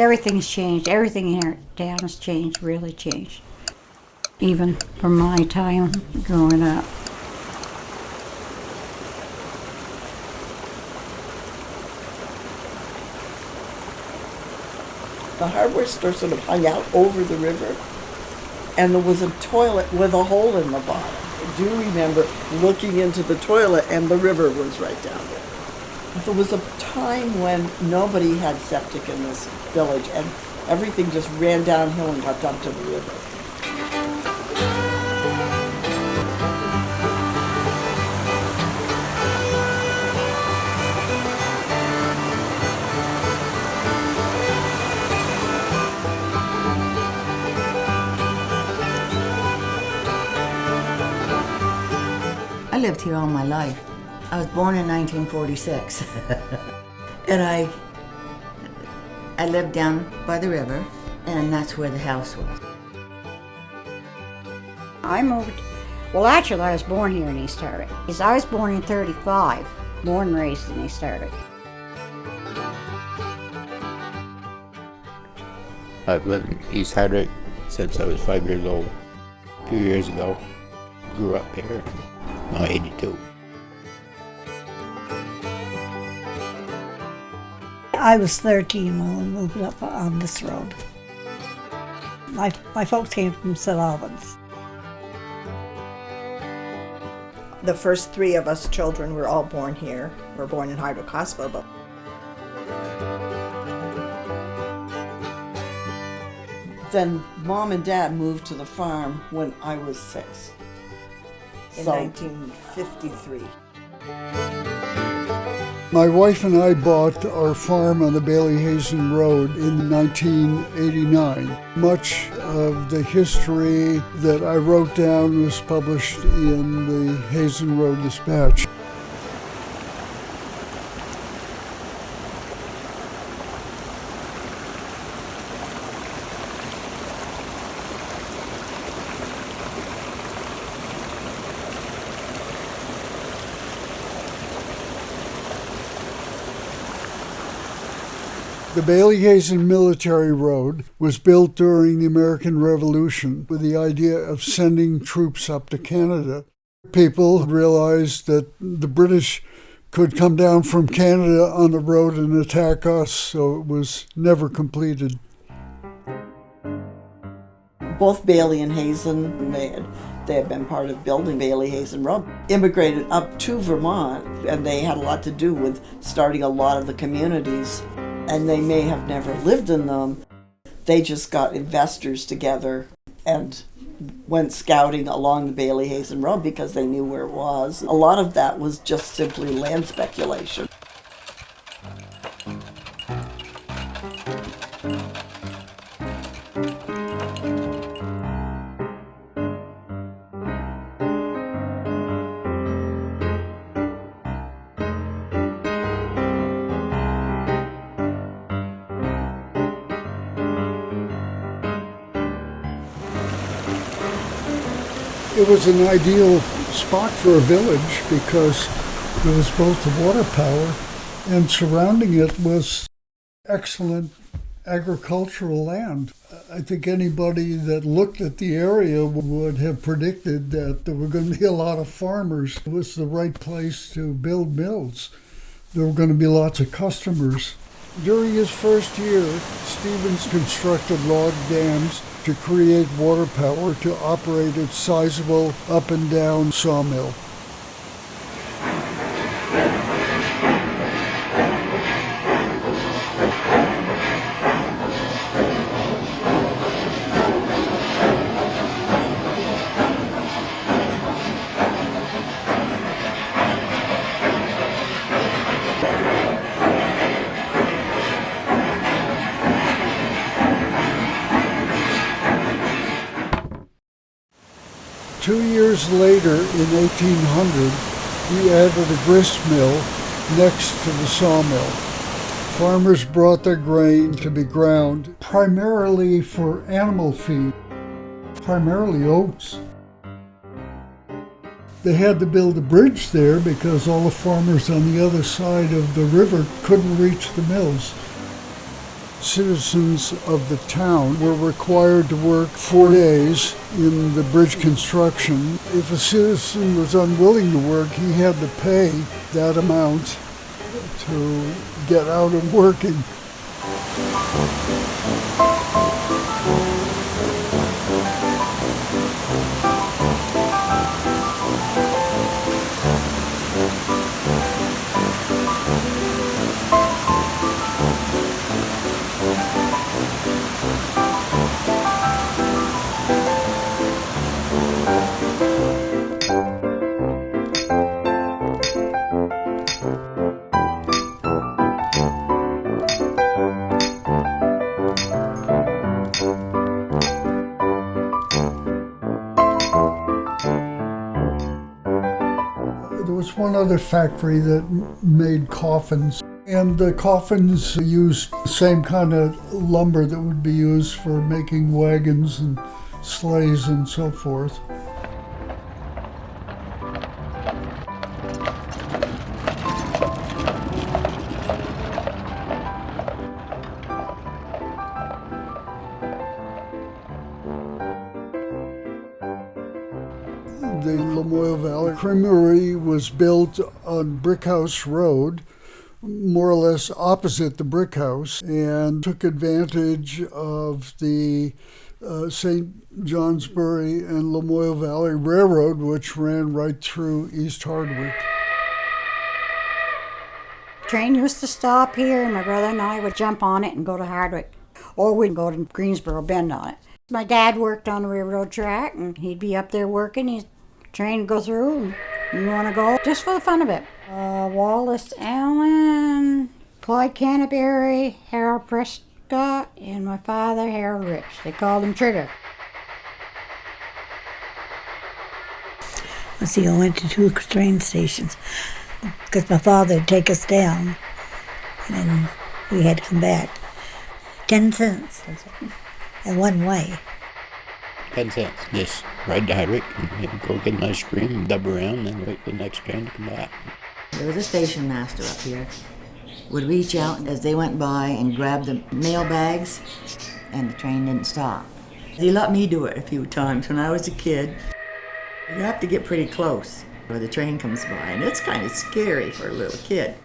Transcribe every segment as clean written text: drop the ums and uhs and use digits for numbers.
everything's changed. Everything here in town has changed, really changed. Even from my time growing up. The hardware store sort of hung out over the river, and there was a toilet with a hole in the bottom. I do remember looking into the toilet, and the river was right down there. There was a time when nobody had septic in this village, and everything just ran downhill and got dumped in the river. I lived here all my life. I was born in 1946. And I lived down by the river, and that's where the house was. I moved, well actually I was born here in East Hardwick. I was born in 35, born and raised in East Hardwick. I've lived in East Hardwick since I was 5 years old. A few years ago, grew up here. No, 82. I was 13 when we moved up on this road. My folks came from St. Albans. The first 3 of us children were all born here. We're born in Hardwick Hospital. Then Mom and Dad moved to the farm when I was 6. In 1953. My wife and I bought our farm on the Bailey-Hazen Road in 1989. Much of the history that I wrote down was published in the Hazen Road Dispatch. The Bailey-Hazen Military Road was built during the American Revolution with the idea of sending troops up to Canada. People realized that the British could come down from Canada on the road and attack us, so it was never completed. Both Bailey and Hazen, they had been part of building Bailey-Hazen Road, immigrated up to Vermont, and they had a lot to do with starting a lot of the communities. And they may have never lived in them. They just got investors together and went scouting along the Bailey-Hazen Road because they knew where it was. A lot of that was just simply land speculation. It was an ideal spot for a village because there was both the water power and surrounding it was excellent agricultural land. I think anybody that looked at the area would have predicted that there were going to be a lot of farmers. It was the right place to build mills. There were going to be lots of customers. During his first year, Stevens constructed log dams to create water power to operate its sizable up and down sawmill. Two years later, in 1800, he added a grist mill next to the sawmill. Farmers brought their grain to be ground primarily for animal feed, primarily oats. They had to build a bridge there because all the farmers on the other side of the river couldn't reach the mills. citizens of the town were required to work 4 days in the bridge construction. If a citizen was unwilling to work, he had to pay that amount to get out of working. There was one other factory that made coffins, and the coffins used the same kind of lumber that would be used for making wagons and sleighs and so forth. The Lamoille Valley Creamery was built on Brickhouse Road, more or less opposite the Brickhouse, and took advantage of the St. Johnsbury and Lamoille Valley Railroad, which ran right through East Hardwick. Train used to stop here, and my brother and I would jump on it and go to Hardwick, or we'd go to Greensboro Bend on it. My dad worked on the railroad track, and he'd be up there working. His train would go through, and you want to go just for the fun of it. Wallace Allen, Clyde Canterbury, Harold Prescott, and my father, Harold Rich. They called him Trigger. Let's see, I went to 2 train stations because my father would take us down, and then we had to come back. 10 cents, and one way. 10 cents. Just ride to Hardwick and go get an ice cream and dub around and wait for the next train to come back. There was a station master up here. Would reach out as they went by and grab the mail bags, and the train didn't stop. He let me do it a few times when I was a kid. You have to get pretty close where the train comes by, and it's kind of scary for a little kid.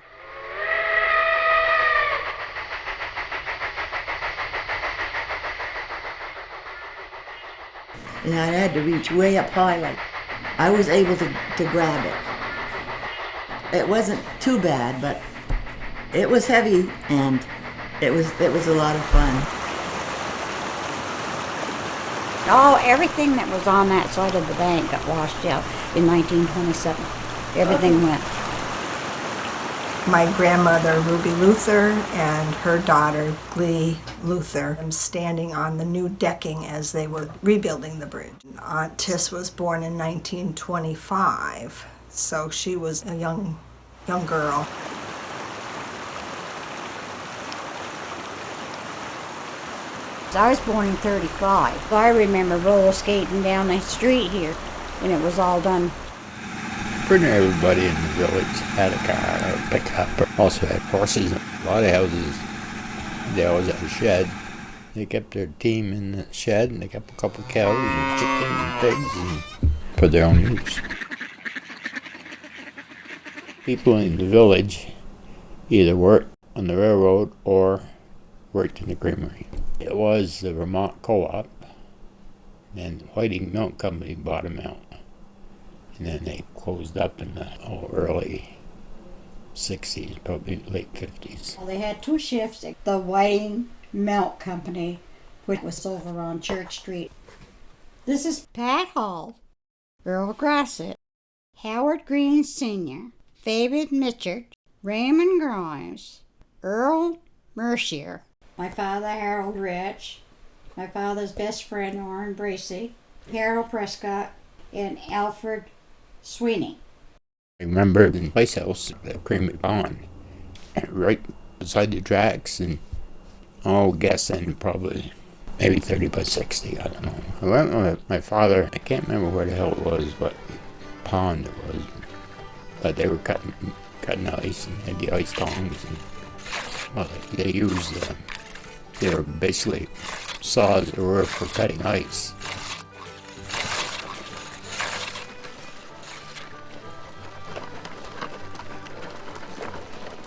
And I had to reach way up high, like I was able to grab it. It wasn't too bad, but it was heavy, and it was a lot of fun. Oh, everything that was on that side of the bank got washed out in 1927. Everything went. My grandmother, Ruby Luther, and her daughter, Glee Luther, standing on the new decking as they were rebuilding the bridge. Aunt Tiss was born in 1925, so she was a young girl. I was born in 35. I remember roller skating down the street here, and it was all done. Pretty near everybody in the village had a car or a pickup, or also had horses. A lot of houses, they always had a shed. They kept their team in the shed, and they kept a couple of cows and chickens and pigs and for their own use. People in the village either worked on the railroad or worked in the creamery. It was the Vermont Co-op, and the Whiting Milk Company bought them out. And then they closed up in the early 60s, probably late 50s. Well, they had 2 shifts at the Whiting Milk Company, which was over on Church Street. This is Pat Hall, Earl Grosset, Howard Green Sr., Fabian Mitchell, Raymond Grimes, Earl Mercier, my father Harold Rich, my father's best friend Orrin Bracy, Harold Prescott, and Alfred Sweeney. I remember the Place House, the Creamery Pond, right beside the tracks, and guessing probably maybe 30 by 60, I don't know. I went with my father. I can't remember where the hell it was, what pond it was, but they were cutting ice and had the ice tongs, and well, they used They were basically saws that were for cutting ice.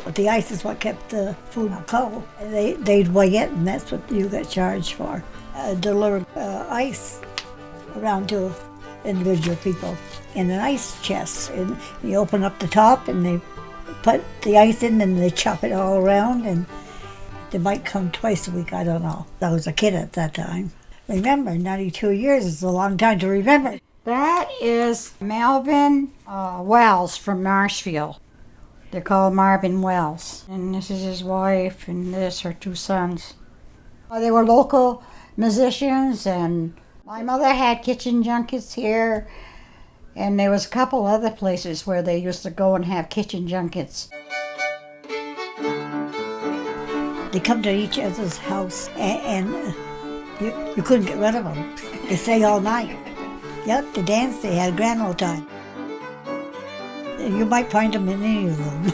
But the ice is what kept the food cold. They'd weigh it, and that's what you got charged for. Deliver ice around to individual people in an ice chest. And you open up the top, and they put the ice in, and they chop it all around, and they might come twice a week, I don't know. I was a kid at that time. Remember, 92 years is a long time to remember. That is Melvin Wells from Marshfield. They're called Marvin Wells. And this is his wife, and this her two sons. They were local musicians, and my mother had kitchen junkets here, and there was a couple other places where they used to go and have kitchen junkets. They come to each other's house, and you couldn't get rid of them. They stay all night. Yep, they danced, they had a grand old time. You might find them in any room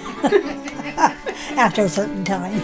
after a certain time.